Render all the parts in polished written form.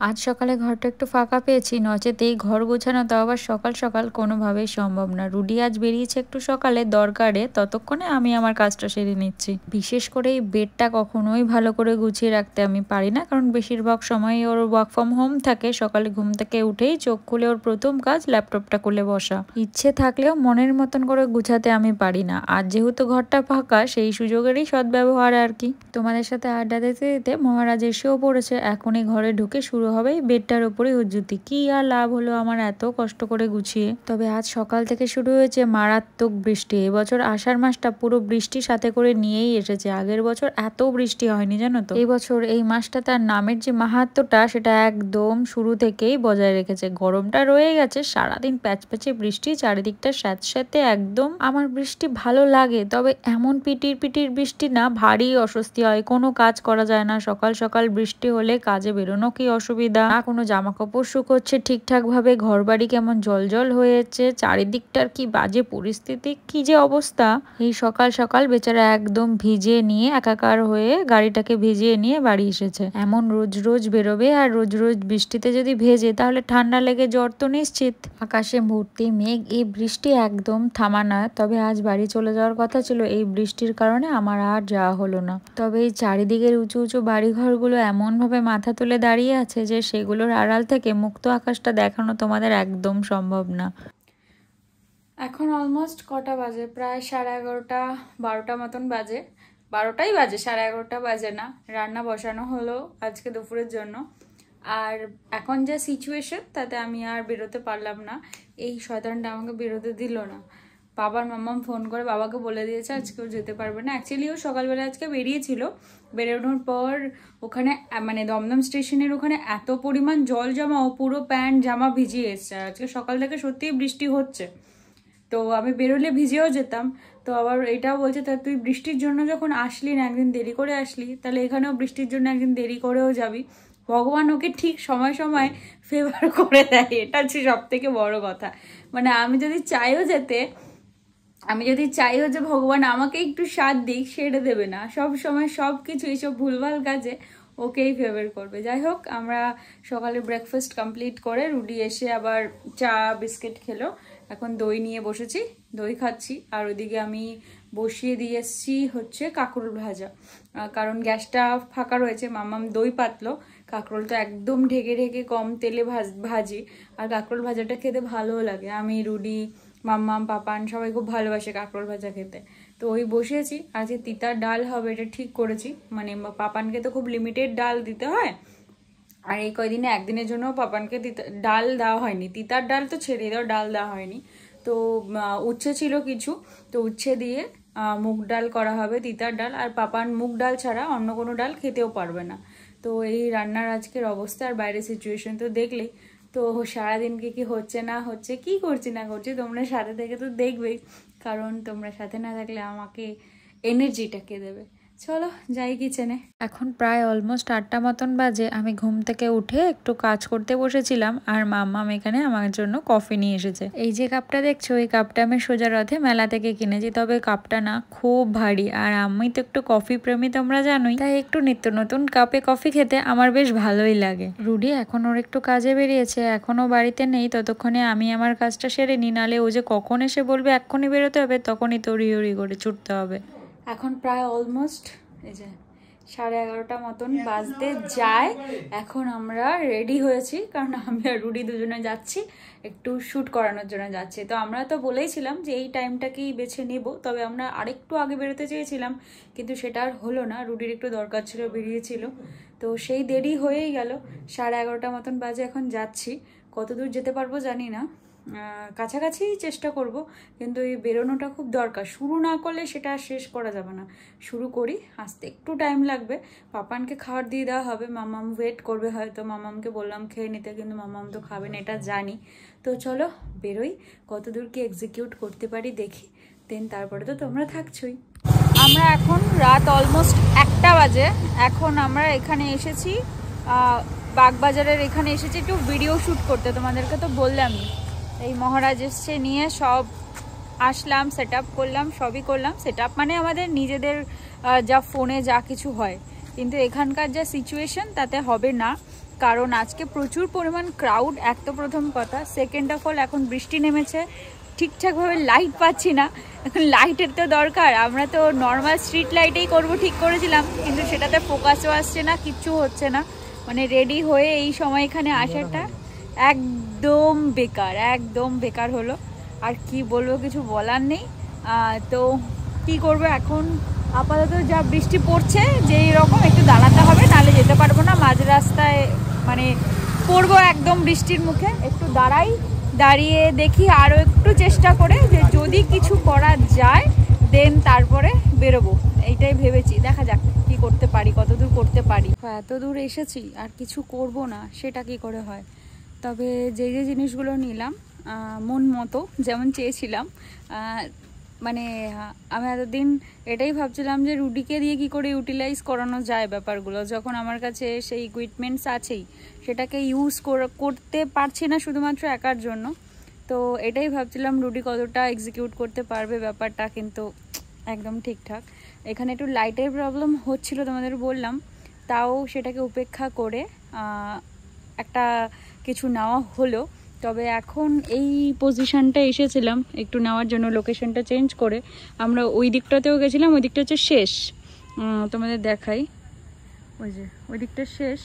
আজ সকালে ঘরটা একটু ফাঁকা পেয়েছি, নচেত এই ঘর গোছানো তো আবার সকাল সকাল কোনোভাবেই সম্ভব না। রুডি আজ বেরিয়েছে একটু সকালে দরকারে, ততক্ষণে আমি আমার কাজটা সেরে নিচ্ছি। বিশেষ করে এই বেডটা কখনোই ভালো করে গুছিয়ে রাখতে আমি পারি না, কারণ বেশিরভাগ সময় ওর ওয়ার্ক ফ্রম হোম থাকে। সকালে ঘুম থেকে উঠেই চোখ খুলে ওর প্রথম কাজ ল্যাপটপটা খুলে বসা। ইচ্ছে থাকলেও মনের মতন করে গুছাতে আমি পারি না। আর যেহেতু ঘরটা ফাঁকা, সেই সুযোগেরই সদ্ব্যবহার আর কি। তোমাদের সাথে আড্ডা দিতে দিতে মহারাজ এসেও পড়েছে। এখনই ঘরে ঢুকে শুরু হবে বেডটার উপরে হুজ্জুতি। কি আর লাভ হলো আমার এত কষ্ট করে গুছিয়ে। তবে আজ সকাল থেকে শুরু হয়েছে মারাত্মক বৃষ্টি। এবছর আষাঢ় মাসটা পুরো বৃষ্টি সাথে করে নিয়েই এসেছে। আগের বছর এত বৃষ্টি হয়নি জানো তো। এই বছর এই মাসটা তার নামের যে মাহাত্ম্যটা সেটা একদম শুরু থেকেই বজায় রেখেছে। গরমটা রয়ে গেছে, সারাদিন প্যাচপ্যাচে বৃষ্টি, চারিদিকটা স্যাঁতস্যাঁতে একদম। আমার বৃষ্টি ভালো লাগে, তবে এমন পিটির পিটির বৃষ্টি না, ভারী অস্বস্তি হয়, কোনো কাজ করা যায় না। সকাল সকাল বৃষ্টি হলে কাজে বেরোনো কি অসুবিধা, না কোনো জামা কাপড় শুকোচ্ছে ঠিকঠাক ভাবে, ঘর বাড়ি কেমন জল জল হয়েছে, চারিদিকটার কি বাজে পরিস্থিতি, কি যে অবস্থা। এই সকাল সকাল বেচারা একদম ভিজে নিয়ে একাকার হয়ে গাড়িটাকে ভিজিয়ে নিয়ে বাড়ি এসেছে। এমন রোজ রোজ বেরোবে আর রোজ রোজ বৃষ্টিতে যদি ভেজে তাহলে ঠান্ডা লেগে জ্বর তো নিশ্চিত। আকাশে ভর্তি মেঘ, এই বৃষ্টি একদম থামা না। তবে আজ বাড়ি চলে যাওয়ার কথা ছিল, এই বৃষ্টির কারণে আমার আর যাওয়া হলো না। তবে এই চারিদিকের উঁচু উঁচু বাড়িঘরগুলো এমন ভাবে মাথা তুলে দাঁড়িয়ে আছে যে সেগুলোর আড়াল থেকে মুক্ত আকাশটা দেখানো তোমাদের একদম সম্ভব না। এখন অলমোস্ট কটা বাজে, প্রায় 11:30 12টা মতন বাজে। 12টাই বাজে, 11:30 বাজে না। রান্না বসানো হলো আজকে দুপুরের জন্য। আর এখন যা সিচুয়েশন তাতে আমি আর বেরোতে পারলাম না। এই শয়তানটা আমাকে বেরোতে দিল না। বাবার মাম্মাম ফোন করে বাবাকে বলে দিয়েছে আজকেও যেতে পারবে না। অ্যাকচুয়ালি ও সকালবেলা আজকে বেরিয়েছিল, বেরোনোর পর ওখানে মানে দমদম স্টেশনের ওখানে এত পরিমাণ জল জমা, ও পুরো প্যান্ট জামা ভিজিয়ে এসছে। আজকে সকাল থেকে সত্যিই বৃষ্টি হচ্ছে, তো আমি বেরোলে ভিজেও যেতাম। তো আবার এটাও বলছে তা তুই বৃষ্টির জন্য যখন আসলি না, একদিন দেরি করে আসলি, তাহলে এখানেও বৃষ্টির জন্য একদিন দেরি করেও যাবি। ভগবান ওকে ঠিক সময় সময় ফেভার করে দেয়, এটা হচ্ছে সব থেকে বড় কথা। মানে আমি যদি চাইও যে ভগবান আমাকে একটু সাথ দিক, সেটা দেবে না। সব সময় সব কিছু এইসব ভুলভাল কাজে ওকেই ফেভার করবে। যাই হোক, আমরা সকালে ব্রেকফাস্ট কমপ্লিট করে রুডি এসে আবার চা বিস্কিট খেলো। এখন দই নিয়ে বসেছি, দই খাচ্ছি। আর ওইদিকে আমি বসিয়ে দিয়ে এসছি হচ্ছে কাঁকরোল ভাজা, কারণ গ্যাসটা ফাঁকা রয়েছে। মাম্মাম দই পাতলো, কাঁকরোল তো একদম ঢেকে ঢেকে কম তেলে ভাজি। আর কাঁকরোল ভাজাটা খেতে ভালোও লাগে। আমি, রুডি, মাম্মাম, পাপান সবাই খুব ভালোবাসে কাঁকরোল ভাজা খেতে। তো ওই বসিয়েছি। আজকে তিতার ডাল হবে, এটা ঠিক করেছি। মানে পাপানকে তো খুব লিমিটেড ডাল দিতে হয়, আর এই কয়দিনে একদিনের জন্য পাপানকে ডাল দেওয়া হয়নি। তিতার ডাল তো ছেড়ে দাও, ডাল দেওয়া হয়নি। তো উচ্ছে ছিল কিছু, তো উচ্ছে দিয়ে মুগ ডাল করা হবে, তিতার ডাল। আর পাপান মুগ ডাল ছাড়া অন্য কোনো ডাল খেতেও পারবে না। তো এই রান্নার আজকের অবস্থা আর বাইরের সিচুয়েশন তো দেখলেই। তো সারাদিনকে কি হচ্ছে না হচ্ছে, কি করছি না করছি, তোমরা সাথে থেকে তো দেখবেই, কারণ তোমরা সাথে না থাকলে আমাকে এনার্জিটা কে দেবে। চলো যাই কিচেনে। এখন প্রায় অলমোস্ট 8টা মতন বাজে। আমি ঘুম থেকে উঠে একটু কাজ করতে বসেছিলাম, আর মাম্মাম এখানে আমার জন্য কফি নিয়ে এসেছে। এই যে কাপটা দেখছো, এই কাপটা আমি সোজা রথে মেলা থেকে কিনেছি। তবে কাপটা না খুব ভারী, আর আমি তো একটু কফি প্রেমী তোমরা জানোই, তাই একটু নিত্য নতুন কাপে কফি খেতে আমার বেশ ভালোই লাগে। রুডি এখন ওর একটু কাজে বেরিয়েছে, এখনো বাড়িতে নেই। ততক্ষণে আমি আমার কাজটা সেরে নি, নালে ও যে কখন এসে বলবে এক্ষুনি বেরোতে হবে, তখনই তড়িহড়ি করে ছুটতে হবে। এখন প্রায় অলমোস্ট এই যে 11:30 মতন বাজতে যায়। এখন আমরা রেডি হয়েছি, কারণ আমি আর রুডি দুজনে যাচ্ছি একটু শ্যুট করানোর জন্য যাচ্ছি। তো আমরা তো বলেইছিলাম যে এই টাইমটাকেই বেছে নেব, তবে আমরা আরেকটু আগে বেরোতে চেয়েছিলাম, কিন্তু সেটা আর হলো না। রুডির একটু দরকার ছিল, বেরিয়েছিল, তো সেই দেরি হয়েই গেল। 11:30 মতন বাজে, এখন যাচ্ছি। কত দূর যেতে পারবো জানি না, কাছাকাছি চেষ্টা করব, কিন্তু এই বেরোনোটা খুব দরকার। শুরু না করলে সেটা শেষ করা যাবে না। শুরু করি, আসতে একটু টাইম লাগবে। পাপানকে খাবার দিয়ে দেওয়া হবে, মামাম ওয়েট করবে হয়তো। মামামকে বললাম খেয়ে নিতে, কিন্তু মামাম তো খাবেন এটা জানি। তো চলো বেরোই, কত দূর কি এক্সিকিউট করতে পারি দেখি, দেন তারপরে তো তোমরা থাকছোই। আমরা এখন রাত অলমোস্ট 1টা বাজে। এখন আমরা এখানে এসেছি, বাগবাজারের এখানে এসেছি একটু ভিডিও শ্যুট করতে। তোমাদেরকে তো বললামই, এই মহারাজ এসছে নিয়ে সব আসলাম, সেট আপ করলাম, সবই করলাম। সেট আপ মানে আমাদের নিজেদের যা ফোনে যা কিছু হয়, কিন্তু এখানকার যা সিচুয়েশন তাতে হবে না। কারণ আজকে প্রচুর পরিমাণ ক্রাউড, এক তো প্রথম কথা, সেকেন্ড অফ অল এখন বৃষ্টি নেমেছে, ঠিকঠাকভাবে লাইট পাচ্ছি না। এখন লাইটের তো দরকার, আমরা তো নর্মাল স্ট্রিট লাইটেই করব ঠিক করেছিলাম, কিন্তু সেটাতে ফোকাসও আসছে না, কিচ্ছু হচ্ছে না। মানে রেডি হয়ে এই সময় এখানে আসাটা একদম বেকার, একদম বেকার হলো। আর কি বলবো, কিছু বলার নেই। তো কি করব এখন, আপাতত যা বৃষ্টি পড়ছে যেই রকম একটু দাঁড়াতে হবে, নাহলে যেতে পারবো না। মাঝ রাস্তায় মানে পড়বো একদম বৃষ্টির মুখে, একটু দাঁড়াই, দাঁড়িয়ে দেখি আরও একটু চেষ্টা করে যে যদি কিছু করা যায় দেন তারপরে বেরোবো, এইটাই ভেবেছি। দেখা যাক কি করতে পারি, কত দূর করতে পারি। এত দূর এসেছি আর কিছু করব না সেটা কি করে হয়। তবে যে যে জিনিসগুলো নিলাম মন মতো যেমন চেয়েছিলাম, মানে আমি এতদিন এটাই ভাবছিলাম যে রুডিকে দিয়ে কি করে ইউটিলাইজ করানো যায় ব্যাপারগুলো, যখন আমার কাছে সেই ইকুইপমেন্টস আছেই সেটাকে ইউজ করতে পারছি না শুধুমাত্র একার জন্য। তো এটাই ভাবছিলাম রুডি কতটা এক্সিকিউট করতে পারবে ব্যাপারটা, কিন্তু একদম ঠিকঠাক। এখানে একটু লাইটের প্রবলেম হচ্ছিল তোমাদের বললাম, তাও সেটাকে উপেক্ষা করে একটা কিছু নেওয়া হলো। তবে এখন এই পজিশনটা এসেছিলাম একটু নেওয়ার জন্য, লোকেশনটা চেঞ্জ করে। আমরা ওই দিকটাতেও গেছিলাম, ওই দিকটা হচ্ছে শেষ, তোমাদের দেখাই, ওই যে ওই দিকটা শেষ।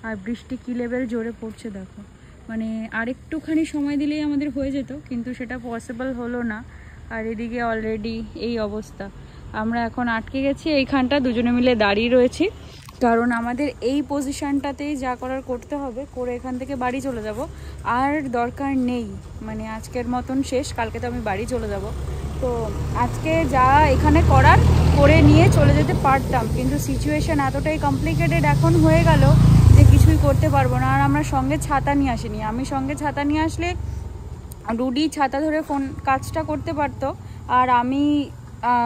আর বৃষ্টি কী লেভেল জোরে পড়ছে দেখো, মানে আরেকটুখানি সময় দিলেই আমাদের হয়ে যেত, কিন্তু সেটা পসিবল হলো না। আর এদিকে অলরেডি এই অবস্থা, আমরা এখন আটকে গেছি এইখানটা, দুজনে মিলে দাঁড়িয়ে রয়েছি। কারণ আমাদের এই পজিশনটাতেই যা করার করতে হবে, করে এখান থেকে বাড়ি চলে যাব। আর দরকার নেই, মানে আজকের মতন শেষ, কালকে তো আমি বাড়ি চলে যাব। তো আজকে যা এখানে করার করে নিয়ে চলে যেতে পারতাম, কিন্তু সিচুয়েশান এতটাই কমপ্লিকেটেড এখন হয়ে গেল যে কিছুই করতে পারবো না। আর আমরা সঙ্গে ছাতা নিয়ে আসিনি, আমি সঙ্গে ছাতা নিয়ে আসলে রুডি ছাতা ধরে ফোন কাজটা করতে পারতো, আর আমি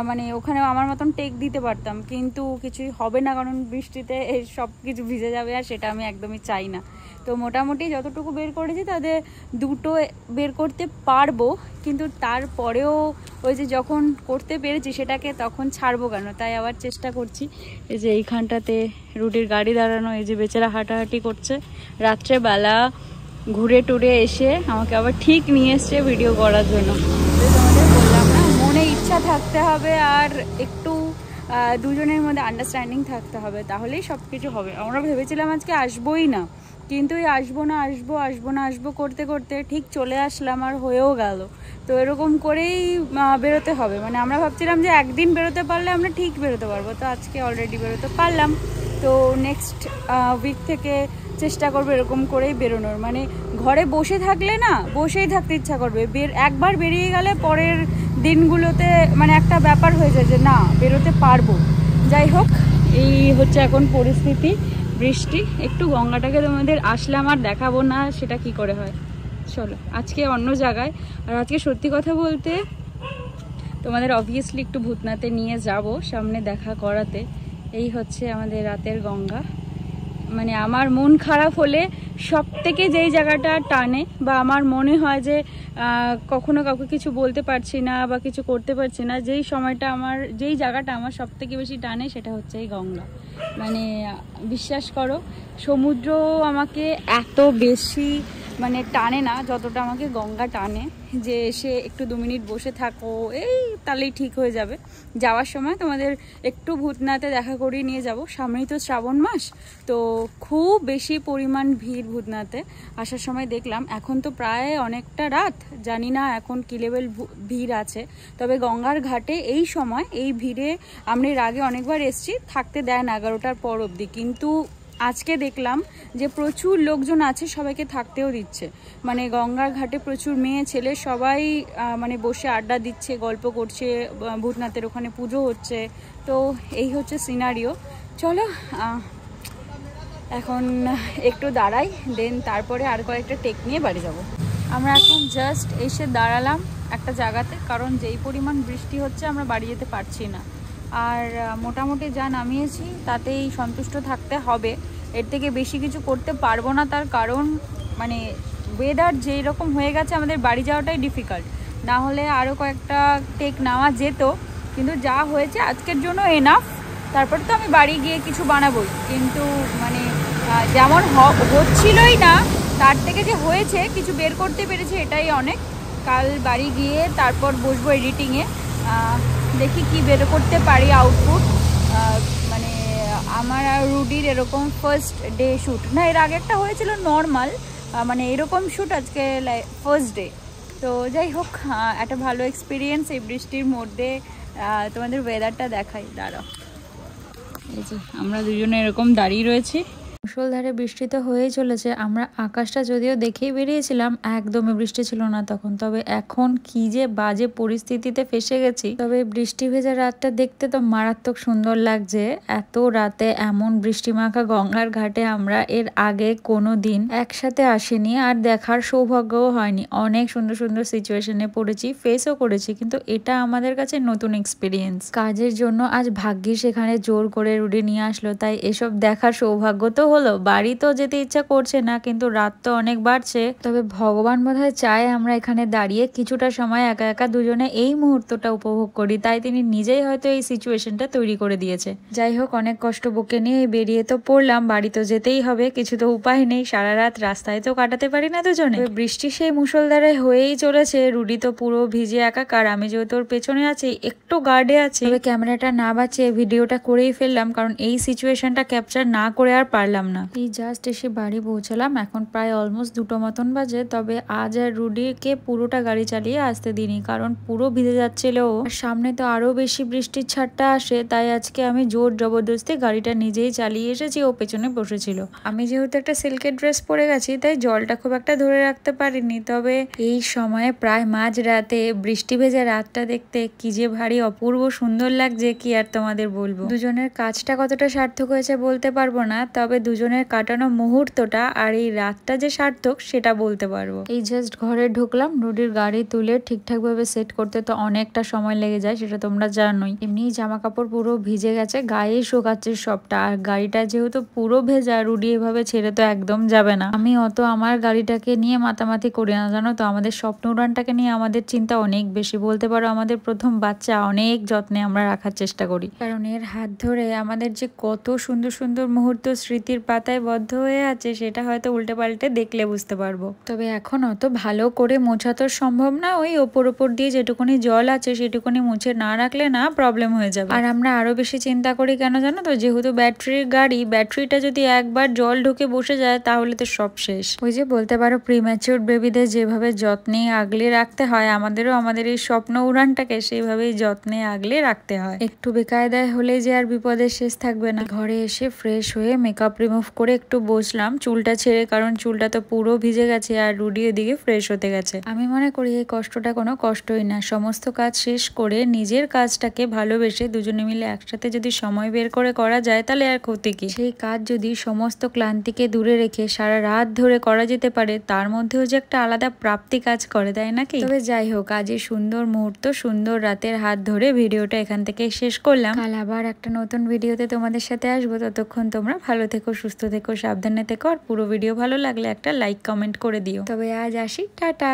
মানে ওখানে আমার মতন টেক দিতে পারতাম, কিন্তু কিছুই হবে না, কারণ বৃষ্টিতে সব কিছু ভিজে যাবে, আর সেটা আমি একদমই চাই না। তো মোটামুটি যতটুকু বের করেছি তাদের দুটো বের করতে পারবো, কিন্তু তারপরেও ওই যে যখন করতে পেরেছি সেটাকে তখন ছাড়বো কেন, তাই আবার চেষ্টা করছি। এই যে এইখানটাতে রুডির গাড়ি দাঁড়ানো, এই যে বেচারা হাঁটাহাঁটি করছে, রাত্রেবেলা ঘুরে টুরে এসে আমাকে আবার ঠিক নিয়ে এসছে ভিডিও করার জন্য। তোমাদের বললাম না, মনে ইচ্ছা থাকতে হবে আর একটু দুজনের মধ্যে আন্ডারস্ট্যান্ডিং থাকতে হবে, তাহলেই সব কিছু হবে। আমরা ভেবেছিলাম আজকে আসবোই না, কিন্তু এই আসবো না আসবো আসবো না আসবো করতে করতে ঠিক চলে আসলাম, আর হয়েও গেল। তো এরকম করেই বেরোতে হবে, মানে আমরা ভাবছিলাম যে একদিন বেরোতে পারলে আমরা ঠিক বেরোতে পারবো, তো আজকে অলরেডি বেরোতে পারলাম। তো নেক্সট উইক থেকে চেষ্টা করবো এরকম করেই বেরোনোর, মানে ঘরে বসে থাকলে না বসেই থাকতে ইচ্ছা করবে, একবার বেরিয়ে গেলে পরের দিনগুলোতে মানে একটা ব্যাপার হয়ে যায় যে না বেরোতে পারবো। যাই হোক, এই হচ্ছে এখন পরিস্থিতি। বৃষ্টি, একটু গঙ্গাটাকে তোমাদের আসলাম আর দেখাবো না সেটা কি করে হয়। চলো আজকে অন্য জায়গায়। আর আজকে সত্যি কথা বলতে তোমাদের অবভিয়াসলি একটু ভূতনাথে নিয়ে যাব সামনে দেখা করাতে। এই হচ্ছে আমাদের রাতের গঙ্গা। মানে আমার মন খারাপ হলে সব থেকে যেই জায়গাটা টানে, বা আমার মনে হয় যে কখনো কাউকে কিছু বলতে পারছি না বা কিছু করতে পারছি না, যেই সময়টা আমার, যেই জায়গাটা আমার সব থেকে বেশি টানে সেটা হচ্ছে এই গঙ্গা। মানে বিশ্বাস করো, সমুদ্র আমাকে এত বেশি মানে টানে না যতটা আমাকে গঙ্গা টানে, যে এসে একটু 2 মিনিট বসে থাকো এই তাহলেই ঠিক হয়ে যাবে। যাওয়ার সময় তোমাদের একটু ভূতনাথে দেখা করিয়ে নিয়ে যাব, সামনেই তো শ্রাবণ মাস, তো খুব বেশি পরিমাণ ভিড় ভূতনাথে। আসার সময় দেখলাম, এখন তো প্রায় অনেকটা রাত, জানি না এখন কী লেভেল ভিড় আছে, তবে গঙ্গার ঘাটে এই সময় এই ভিড়ে আমরা এর আগে অনেকবার এসেছি, থাকতে দেয় না 11টার পর অবধি, কিন্তু আজকে দেখলাম যে প্রচুর লোকজন আছে, সবাইকে থাকতেও দিচ্ছে। মানে গঙ্গার ঘাটে প্রচুর মেয়ে ছেলে সবাই মানে বসে আড্ডা দিচ্ছে, গল্প করছে, ভূতনাথের ওখানে পুজো হচ্ছে। তো এই হচ্ছে সিনারিও। চলো এখন একটু দাঁড়াই, দেন তারপরে আর কয়েকটা টেক নিয়ে বাড়ি যাব। আমরা এখন জাস্ট এসে দাঁড়ালাম একটা জায়গাতে, কারণ যেই পরিমাণ বৃষ্টি হচ্ছে আমরা বাড়ি যেতে পারছি না। আর মোটামুটি যা নামিয়েছি তাতেই সন্তুষ্ট থাকতে হবে, এর থেকে বেশি কিছু করতে পারবো না। তার কারণ মানে ওয়েদার যেই রকম হয়ে গেছে আমাদের বাড়ি যাওয়াটাই ডিফিকাল্ট, না হলে আরও কয়েকটা টেক নেওয়া যেত, কিন্তু যা হয়েছে আজকের জন্য এনাফ। তারপর তো আমি বাড়ি গিয়ে কিছু বানাবোই, কিন্তু মানে যেমন হচ্ছিলই না, তার থেকে যে হয়েছে কিছু বের করতে পেরেছে এটাই অনেক। কাল বাড়ি গিয়ে তারপর বসবো এডিটিংয়ে, দেখি কি বের করতে পারি আউটপুট। মানে আমার আর রুডির এরকম ফার্স্ট ডে শ্যুট না, এর আগে একটা হয়েছিল নর্মাল, মানে এরকম শ্যুট আজকে ফার্স্ট ডে। তো যাই হোক, একটা ভালো এক্সপিরিয়েন্স এই বৃষ্টির মধ্যে। তোমাদের ওয়েদারটা দেখাই, দাঁড়াও। এই যে আমরা দুজনে এরকম দাঁড়িয়ে রয়েছি, মুষলধারে বৃষ্টি তো হয়েই চলেছে। আমরা আকাশটা যদিও দেখেই বেরিয়েছিলাম, একদমই বৃষ্টি ছিল না তখন। তবে এখন কি যে বাজে পরিস্থিতিতে ফেসে গেছি। তবে বৃষ্টি ভেজা রাতটা দেখতে তো মারাত্মক সুন্দর লাগছে। এত রাতে এমন বৃষ্টিমাখা গঙ্গার ঘাটে আমরা এর আগে কোনো দিন একসাথে আসিনি, আর দেখার সৌভাগ্যও হয়নি। অনেক সুন্দর সুন্দর সিচুয়েশনে পড়েছি, ফেসও করেছি, কিন্তু এটা আমাদের কাছে নতুন এক্সপিরিয়েন্স। কাজের জন্য আজ ভাগ্যিস সেখানে জোর করে রুডি নিয়ে আসলো, তাই এসব দেখার সৌভাগ্য তো হলো। বাড়ি তো যেতে ইচ্ছা করছে না, কিন্তু রাত তো অনেক বাড়ছে। তবে ভগবান বোধহয় চায় আমরা এখানে দাঁড়িয়ে কিছুটা সময় একা একা দুজনে এই মুহূর্তটা উপভোগ করি, তাই তিনি নিজেই হয়তো এই সিচুয়েশনটা তৈরি করে দিয়েছে। যাই হোক, অনেক কষ্ট বকে নিয়ে বেরিয়ে তো পড়লাম, বাড়ি তো যেতেই হবে, কিছু তো উপায় নেই। সারা রাত রাস্তায় তো কাটাতে পারি না দুজনে। বৃষ্টি সেই মুষলধারে হয়েই চলেছে। রুডি তো পুরো ভিজে একাকার, আমি যেহেতু ওর পেছনে আছি, একটু গার্ডে আছি। তবে ক্যামেরাটা না বাঁচিয়ে ভিডিওটা করেই ফেললাম, কারণ এই সিচুয়েশনটা ক্যাপচার না করে আর পারলাম না। এই জাস্ট এসে বাড়ি পৌঁছালাম, এখন প্রায় অলমোস্ট 2টো মতন বাজে। তবে আজ আর রুডিকে পুরোটা গাড়ি চালিয়ে আসতে দিইনি, কারণ পুরো ভিজে যাচ্ছিল। সামনে তো আরো বেশি বৃষ্টির ছাড়টা আসে, তাই আজকে আমি জোর জবরদস্তি গাড়িটা নিজেই চালিয়ে এসেছি, ও পেছনে বসেছিল। আমি যেহেতু একটা সিল্কের ড্রেস পরে গেছি, তাই জলটা খুব একটা ধরে রাখতে পারিনি। তবে এই সময়ে প্রায় মাঝ রাতে বৃষ্টি ভেজা রাতটা দেখতে কি যে ভারী অপূর্ব সুন্দর লাগছে, কি আর তোমাদের বলবো। দুজনের কাজটা কতটা সার্থক হয়েছে বলতে পারবো না, তবে দুজনের কাটানো মুহূর্তটা আর এই রাতটা যে সার্থক সেটা বলতে পারবো। এই জাস্ট ঘরে ঢুকলাম, রুডির গাড়ি তুলে ঠিকঠাক ভাবে সেট করতে তো অনেকটা সময় লেগে যায়, সেটা তোমরা জানোই। এমনি জামা কাপড় পুরো ভিজে গেছে, গায়ে শোকাচ্ছে সবটা। আর গাড়িটা যেহেতু পুরো ভেজা, রুডি এভাবে ছেড়ে তো একদম যাবে না। আমি অত আমার গাড়িটাকে নিয়ে মাতামাতি করি না, জানো তো। আমাদের স্বপ্ন উড়ানটাকে নিয়ে আমাদের চিন্তা অনেক বেশি, বলতে পারো আমাদের প্রথম বাচ্চা, অনেক যত্নে আমরা রাখার চেষ্টা করি। কারণ এর হাত ধরে আমাদের যে কত সুন্দর সুন্দর মুহূর্ত স্মৃতির পাতায় বদ্ধ হয়ে আছে, সেটা হয়তো উল্টে পাল্টে দেখলে বুঝতে পারবো। তবে এখন অত ভালো করে মোছা তো সম্ভব না, ওই ওপর ওপর দিয়ে যেটুকুনি জল আছে সেটুকুনি মুছে না রাখলে না প্রবলেম হয়ে যাবে। আর আমরা আরো বেশি চিন্তা করি কেন জানো তো, যেহেতু ব্যাটারির গাড়ি, ব্যাটারিটা যদি একবার জল ঢুকে বসে যায় তাহলে তো সব শেষ। ওই যে বলতে পারো প্রিম্যাচিউর বেবিদের যেভাবে যত্নে আগলে রাখতে হয়, আমাদেরও আমাদের এই স্বপ্ন উড়ানটাকে সেইভাবেই যত্নে আগলে রাখতে হয়। একটু বেকায়দায় হলে যে আর বিপদের শেষ থাকবে না। ঘরে এসে ফ্রেশ হয়ে মেকআপ রিমুভ করে একটু বসলাম চুলটা ছেড়ে, কারণ চুলটা তো পুরো ভিজে গেছে আর রুডি ওদিকে ফ্রেশ হতে গেছে। আমি মনে করি এই কষ্টটা কোনো কষ্টই না। সমস্ত কাজ শেষ করে নিজের কাজটাকে ভালোবেসে দুজনে মিলে একসাথে যদি সময় বের করে করা যায়, তাহলে আর ক্ষতি কি। সেই কাজ যদি সমস্ত ক্লান্তিকে দূরে রেখে সারা রাত ধরে করা যেতে পারে, তার মধ্যেও যে একটা আলাদা প্রাপ্তি কাজ করে, তাই নাকি? তবে যাই হোক, আজ এই সুন্দর মুহূর্ত, সুন্দর রাতের হাত ধরে ভিডিওটা এখান থেকে শেষ করলাম। কাল আবার একটা নতুন ভিডিওতে তোমাদের সাথে আসবো। ততক্ষণ তোমরা ভালো থেকো, সুস্থ থেকো, সাবধানে থেকো। আর পুরো ভিডিও ভালো লাগলে একটা লাইক কমেন্ট করে দিও। তবে আজ আসি, টাটা।